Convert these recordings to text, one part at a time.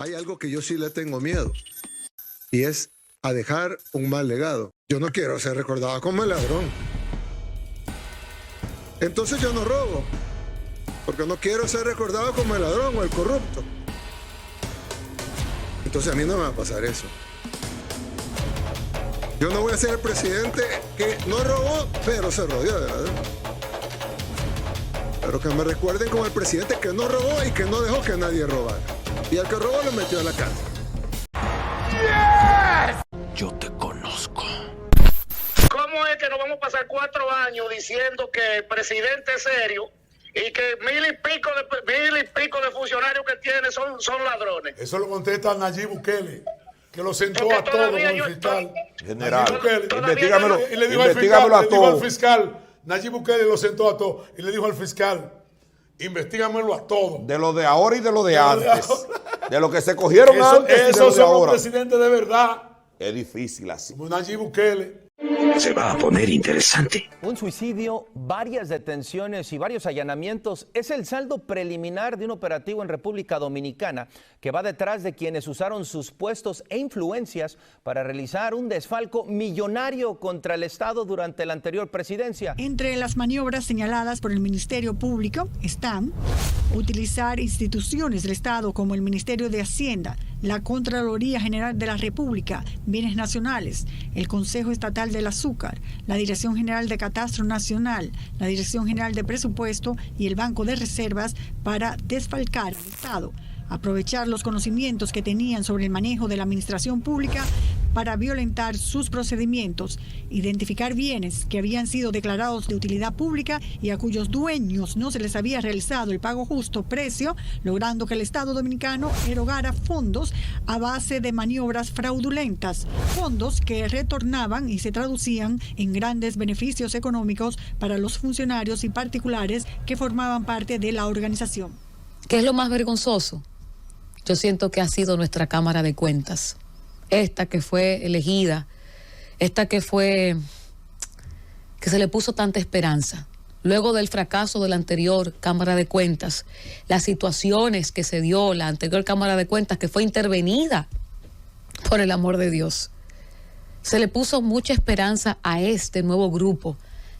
Hay algo que yo sí le tengo miedo y es a dejar un mal legado. Yo no quiero ser recordado como el ladrón. Entonces yo no robo, porque no quiero ser recordado como el ladrón o el corrupto. Entonces a mí no me va a pasar eso. Yo no voy a ser el presidente que no robó, pero se rodeó de ladrón. Pero que me recuerden como el presidente que no robó y que no dejó que nadie robara. Y al que robó lo metió a la cárcel. Yes. Yo te conozco. ¿Cómo es que nos vamos a pasar 4 años diciendo que el presidente es serio y que mil y pico de funcionarios que tiene son ladrones? Eso lo contesta Nayib Bukele, que lo sentó a todos con el fiscal. General, investígamelo, y le dijo al fiscal, le dijo al fiscal, Nayib Bukele lo sentó a todos y le dijo al fiscal, investigamelo a todos. De lo de ahora y de lo de antes. De lo que se cogieron antes y de lo Esos de son ahora. los presidentes de verdad. Es difícil así. Como Nayib Bukele. Se va a poner interesante. Un suicidio, varias detenciones y varios allanamientos es el saldo preliminar de un operativo en República Dominicana que va detrás de quienes usaron sus puestos e influencias para realizar un desfalco millonario contra el Estado durante la anterior presidencia. Entre las maniobras señaladas por el Ministerio Público están utilizar instituciones del Estado como el Ministerio de Hacienda, la Contraloría General de la República, Bienes Nacionales, el Consejo Estatal del Azúcar, la Dirección General de Catastro Nacional, la Dirección General de Presupuesto y el Banco de Reservas para desfalcar al Estado, aprovechar los conocimientos que tenían sobre el manejo de la administración pública para violentar sus procedimientos, identificar bienes que habían sido declarados de utilidad pública y a cuyos dueños no se les había realizado el pago justo precio, logrando que el Estado dominicano erogara fondos a base de maniobras fraudulentas, fondos que retornaban y se traducían en grandes beneficios económicos para los funcionarios y particulares que formaban parte de la organización. ¿Qué es lo más vergonzoso? Yo siento que ha sido nuestra Cámara de Cuentas. Esta que fue elegida, esta que se le puso tanta esperanza. Luego del fracaso de la anterior Cámara de Cuentas, las situaciones que se dio la anterior Cámara de Cuentas, que fue intervenida por el amor de Dios, se le puso mucha esperanza a este nuevo grupo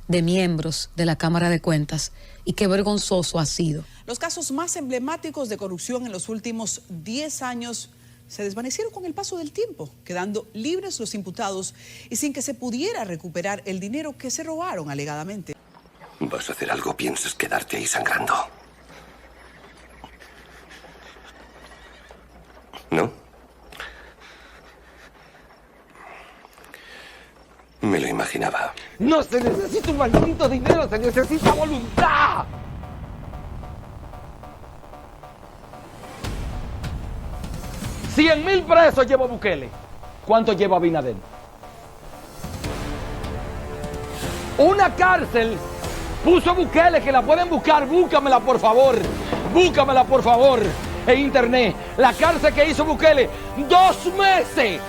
de miembros de la Cámara de Cuentas, y qué vergonzoso ha sido. Los casos más emblemáticos de corrupción en los últimos 10 años se desvanecieron con el paso del tiempo, quedando libres los imputados y sin que se pudiera recuperar el dinero que se robaron alegadamente. ¿Vas a hacer algo? ¿Piensas quedarte ahí sangrando? ¿No? Me lo imaginaba. No se necesita un maldito dinero, se necesita voluntad. $100,000 presos lleva Bukele. ¿Cuánto lleva Abinader? Una cárcel puso a Bukele, que la pueden buscar, búscamela por favor en internet. La cárcel que hizo Bukele, 2 meses.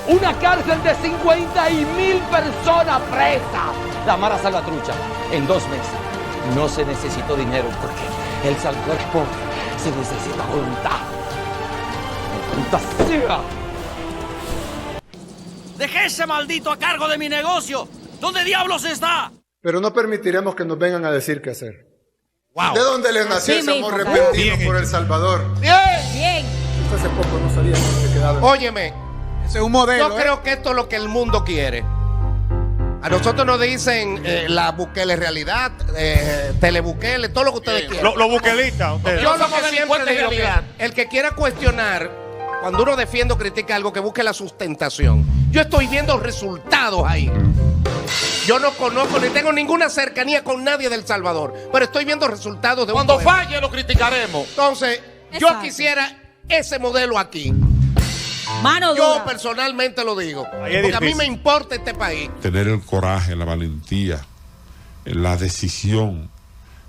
Una cárcel de 50,000 personas presas. La Mara Salvatrucha, en 2 meses. No se necesitó dinero porque el salvador es pobre. Se necesita voluntad. ¡Fantasía! Dejé ese maldito a cargo de mi negocio. ¿Dónde diablos está? Pero no permitiremos que nos vengan a decir qué hacer. Wow. ¿De dónde les nació ese amor repentino por El Salvador? Bien. Usted hace poco no sabía cómo se quedaba. Óyeme, ese es un modelo. Yo creo que esto es lo que el mundo quiere. A nosotros nos dicen la Bukele realidad, telebukele, todo lo que ustedes quieran. Los bukelistas. Yo lo que siempre digo, el que quiera cuestionar, cuando uno defiende o critica algo, que busque la sustentación. Yo estoy viendo resultados ahí. Yo no conozco ni tengo ninguna cercanía con nadie del Salvador, pero estoy viendo resultados de Cuando falle lo criticaremos. Entonces, yo quisiera ese modelo aquí. Yo personalmente lo digo, porque a mí me importa este país. Tener el coraje, la valentía, la decisión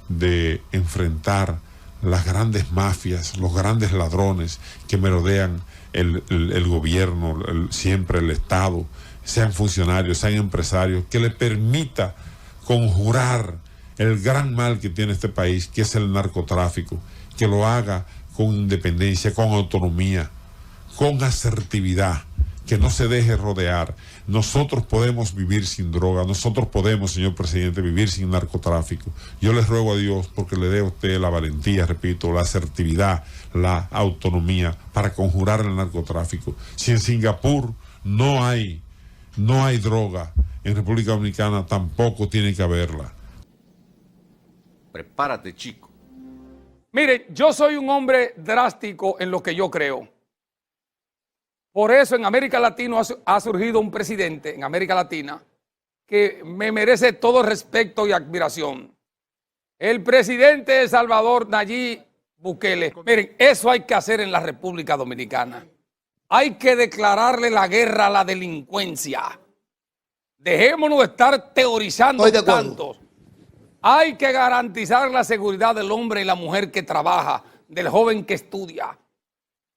de enfrentar las grandes mafias, los grandes ladrones que merodean el gobierno, siempre el Estado, sean funcionarios, sean empresarios, que le permita conjurar el gran mal que tiene este país, que es el narcotráfico, que lo haga con independencia, con autonomía, con asertividad, que no se deje rodear. Nosotros podemos vivir sin droga, nosotros podemos, señor presidente, vivir sin narcotráfico. Yo les ruego a Dios porque le dé a usted la valentía, repito, la asertividad, la autonomía para conjurar el narcotráfico. Si en Singapur no hay droga, en República Dominicana tampoco tiene que haberla. Prepárate, chico. Mire, yo soy un hombre drástico en lo que yo creo. Por eso en América Latina ha surgido un presidente, en América Latina, que me merece todo respeto y admiración. El presidente de El Salvador, Nayib Bukele. Miren, eso hay que hacer en la República Dominicana. Hay que declararle la guerra a la delincuencia. Dejémonos de estar teorizando tanto. Hay que garantizar la seguridad del hombre y la mujer que trabaja, del joven que estudia,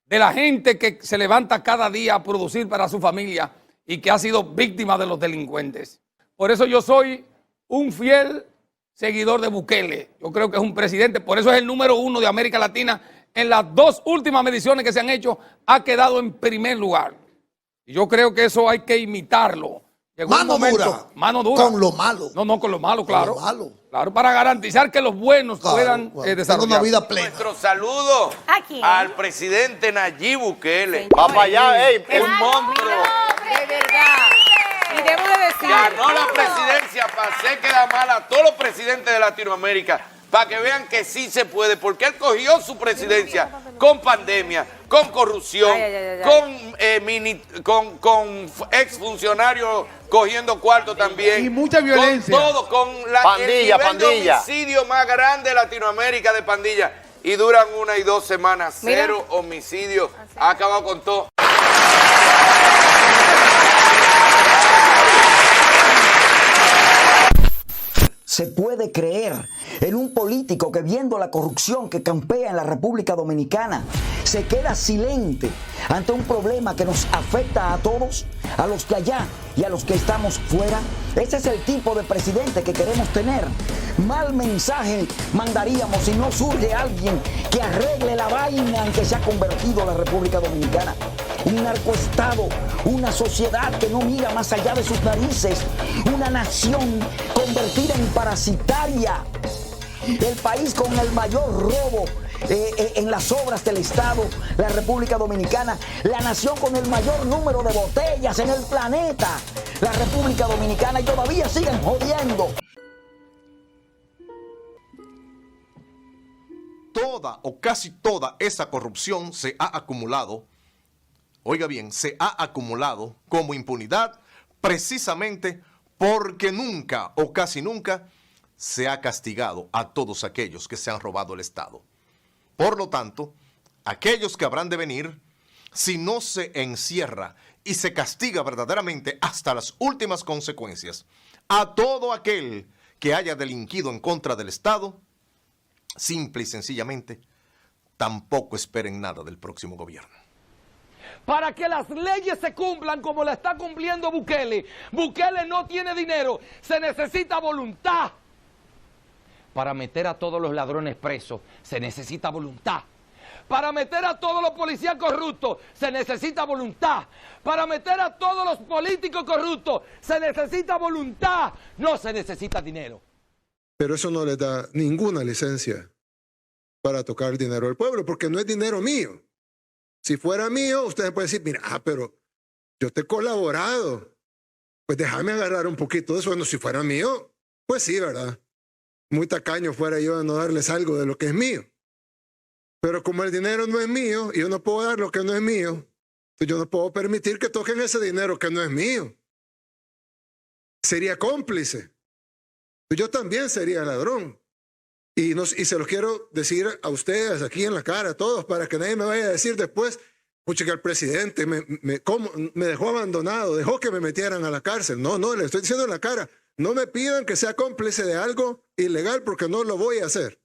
de la gente que se levanta cada día a producir para su familia y que ha sido víctima de los delincuentes. Por eso yo soy un fiel seguidor de Bukele. Yo creo que es un presidente, por eso es el número 1 de América Latina. En las 2 últimas mediciones que se han hecho, ha quedado en primer lugar. Y yo creo que eso hay que imitarlo. Mano dura. Con lo malo. No, con lo malo, claro. Con lo malo. Claro, para garantizar que los buenos puedan desarrollar una vida plena. Nuestro saludo al presidente Nayib Bukele. Va para allá, un monstruo. De verdad. Y debo de decir. Ganó la presidencia para hacer quedar mal a todos los presidentes de Latinoamérica. Para que vean que sí se puede, porque él cogió su presidencia con pandemia, con corrupción, con exfuncionarios cogiendo cuarto también. Y mucha violencia. Con todo, con el nivel de homicidio más grande de Latinoamérica de pandilla. Y duran 1 y 2 semanas. 0 homicidios. Ha acabado con todo. Se puede creer en un político que, viendo la corrupción que campea en la República Dominicana, se queda silente ante un problema que nos afecta a todos, a los que allá y a los que estamos fuera. Ese es el tipo de presidente que queremos tener. Mal mensaje mandaríamos si no surge alguien que arregle la vaina en que se ha convertido la República Dominicana. Un narcoestado, una sociedad que no mira más allá de sus narices, una nación convertida en parasitaria, el país con el mayor robo en las obras del Estado, la República Dominicana, la nación con el mayor número de botellas en el planeta, la República Dominicana, y todavía siguen jodiendo. Toda o casi toda esa corrupción se ha acumulado, oiga bien, se ha acumulado como impunidad precisamente porque nunca o casi nunca se ha castigado a todos aquellos que se han robado el Estado. Por lo tanto, aquellos que habrán de venir, si no se encierra y se castiga verdaderamente hasta las últimas consecuencias a todo aquel que haya delinquido en contra del Estado, simple y sencillamente, tampoco esperen nada del próximo gobierno. Para que las leyes se cumplan como la está cumpliendo Bukele. Bukele no tiene dinero, se necesita voluntad. Para meter a todos los ladrones presos, se necesita voluntad. Para meter a todos los policías corruptos, se necesita voluntad. Para meter a todos los políticos corruptos, se necesita voluntad. No se necesita dinero. Pero eso no le da ninguna licencia para tocar el dinero del pueblo, porque no es dinero mío. Si fuera mío, ustedes pueden decir, mira, pero yo te he colaborado. Pues déjame agarrar un poquito de eso. Bueno, si fuera mío, pues sí, ¿verdad? Muy tacaño fuera yo de no darles algo de lo que es mío. Pero como el dinero no es mío y yo no puedo dar lo que no es mío, pues yo no puedo permitir que toquen ese dinero que no es mío. Sería cómplice. Yo también sería ladrón. Y se los quiero decir a ustedes aquí en la cara, a todos, para que nadie me vaya a decir después, pucha, que el presidente me dejó abandonado, dejó que me metieran a la cárcel. No, le estoy diciendo en la cara, no me pidan que sea cómplice de algo ilegal porque no lo voy a hacer.